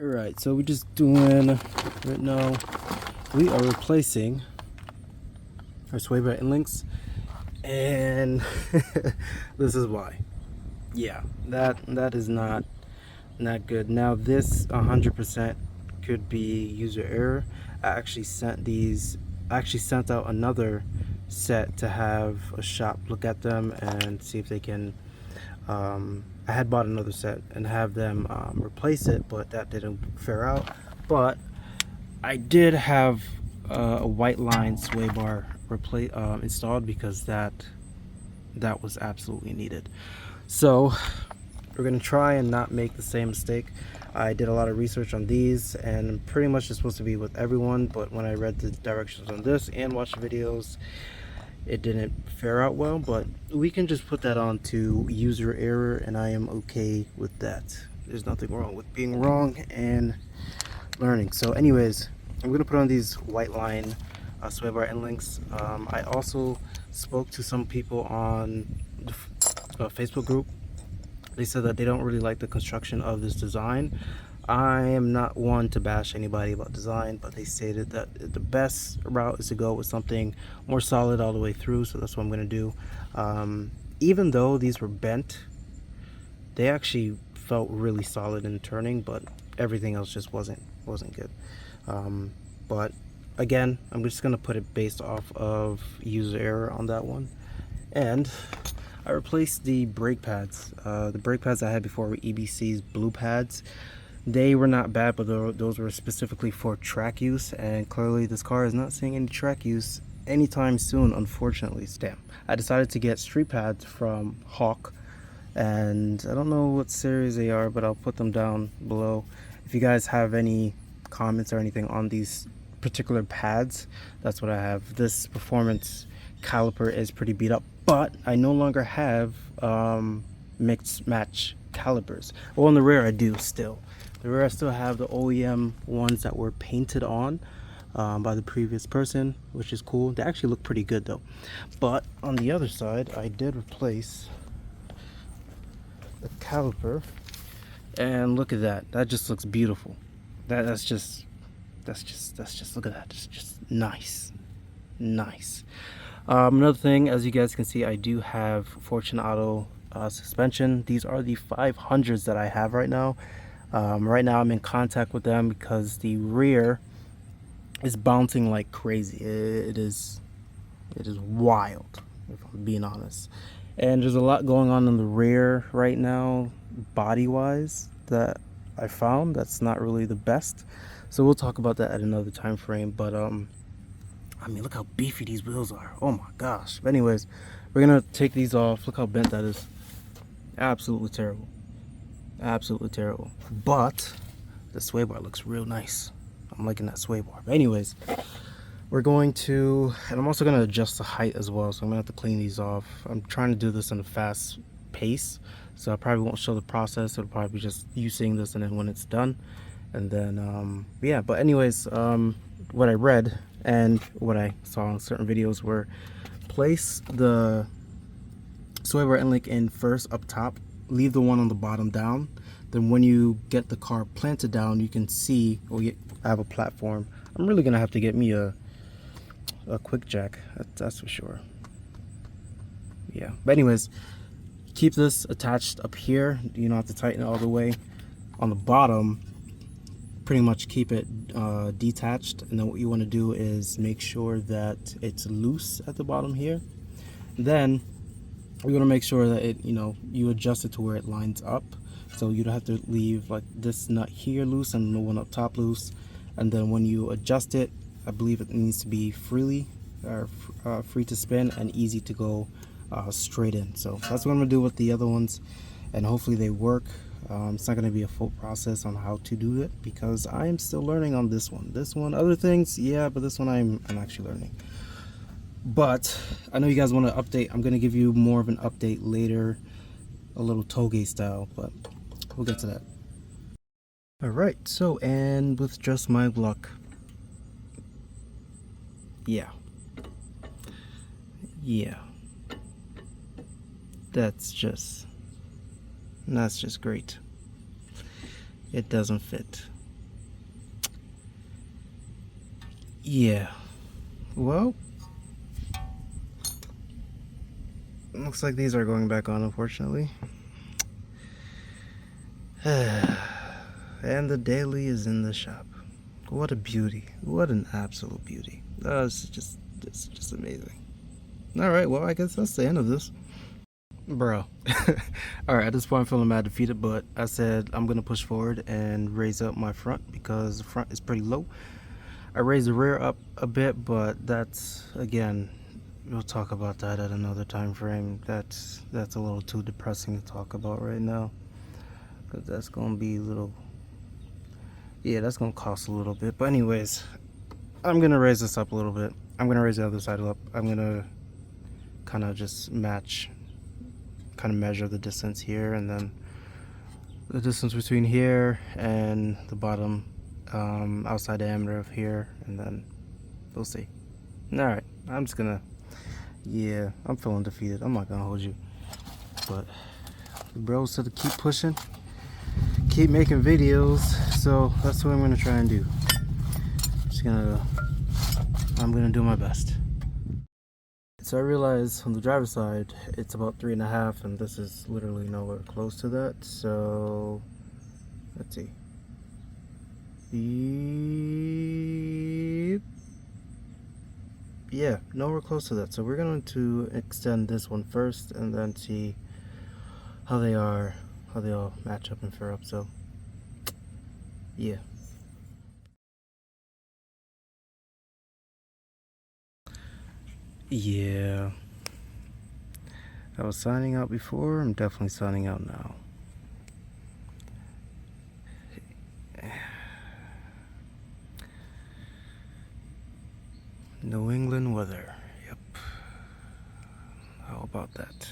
Alright, so we're just doing right now, we are replacing our sway bar end links, and this is why. Yeah, that is not good. Now this 100% could be user error. I actually sent out another set to have a shop look at them and see if they can I had bought another set and have them replace it, but that didn't fare out. But I did have a white line sway bar installed because that was absolutely needed. So we're gonna try and not make the same mistake. I did a lot of research on these, and pretty much it's supposed to be with everyone, but when I read the directions on this and watched the videos, it didn't fare out well. But we can just put that on to user error, and I am okay with that. There's nothing wrong with being wrong and learning. So anyways, I'm gonna put on these white line sway bar end links. I also spoke to some people on the Facebook group. They said that they don't really like the construction of this design. I am not one to bash anybody about design, but they stated that the best route is to go with something more solid all the way through, so that's what I'm going to do. Even though these were bent, they actually felt really solid in turning, but everything else just wasn't good. But again, I'm just going to put it based off of user error on that one. And I replaced the brake pads. The brake pads I had before were EBC's blue pads. They were not bad, but those were specifically for track use, and clearly this car is not seeing any track use anytime soon, unfortunately. Damn. I decided to get street pads from Hawk, and I don't know what series they are, but I'll put them down below. If you guys have any comments or anything on these particular pads, that's what I have. This performance caliper is pretty beat up, but I no longer have mixed match calipers. Well, in the rear I do still. The rear I still have the OEM ones that were painted on by the previous person, which is cool. They actually look pretty good though. But on the other side, I did replace the caliper, and look at that. That just looks beautiful. That's just look at that. It's just nice. Another thing, as you guys can see, I do have Fortunato suspension. These are the 500s that I have right now. Right now I'm in contact with them because the rear is bouncing like crazy. It is wild, if I'm being honest. And there's a lot going on in the rear right now, body wise, that I found that's not really the best. So we'll talk about that at another time frame. But I mean, look how beefy these wheels are. Oh my gosh. But anyways, we're gonna take these off. Look how bent that is. Absolutely terrible. Absolutely terrible. But the sway bar looks real nice. I'm liking that sway bar. But anyways, we're going to, and I'm also going to adjust the height as well, so I'm going to have to clean these off. I'm trying to do this in a fast pace, so I probably won't show the process. It'll probably be just you seeing this and then when it's done. And then yeah, but anyways, what I read and what I saw in certain videos were place the sway bar end link in first up top, leave the one on the bottom down. Then when you get the car planted down, you can see, I have a platform. I'm really gonna have to get me a quick jack, that's for sure. Yeah, but anyways, keep this attached up here. You don't have to tighten it all the way. On the bottom, pretty much keep it detached, and then what you want to do is make sure that it's loose at the bottom here. Then we're going to make sure that you adjust it to where it lines up, so you don't have to leave like this nut here loose and the one up top loose. And then when you adjust it, I believe it needs to be free to spin and easy to go straight in. So that's what I'm gonna do with the other ones, and hopefully they work. It's not going to be a full process on how to do it because I am still learning on this one. Other things, yeah, but this one I'm actually learning. But I know you guys want an update. I'm going to give you more of an update later, a little toge style, but we'll get to that. Alright, so, and with just my luck, yeah, that's just great. It doesn't fit. Yeah. Well, looks like these are going back on, unfortunately. And the daily is in the shop. What a beauty. What an absolute beauty. It's just amazing. Alright, well, I guess that's the end of this. Bro. Alright, at this point I'm feeling mad defeated, but I said I'm gonna push forward and raise up my front because the front is pretty low. I raised the rear up a bit, but that's, again, we'll talk about that at another time frame. That's a little too depressing to talk about right now, because that's gonna be a little, yeah, that's gonna cost a little bit. But anyways, I'm gonna raise this up a little bit. I'm gonna raise the other side up. I'm gonna kind of just kind of measure the distance here, and then the distance between here and the bottom outside diameter of here, and then we'll see. Alright, I'm just gonna, yeah, I'm feeling defeated. I'm not gonna hold you, but the bros said to keep pushing, keep making videos, so that's what I'm gonna try and do. I'm gonna do my best. So I realized on the driver's side it's about 3.5, and this is literally nowhere close to that. So let's see. Yeah, nowhere close to that. So we're going to extend this one first and then see how they all match up and fare up. So yeah. Yeah. I was signing out before, I'm definitely signing out now. New England weather. Yep. How about that?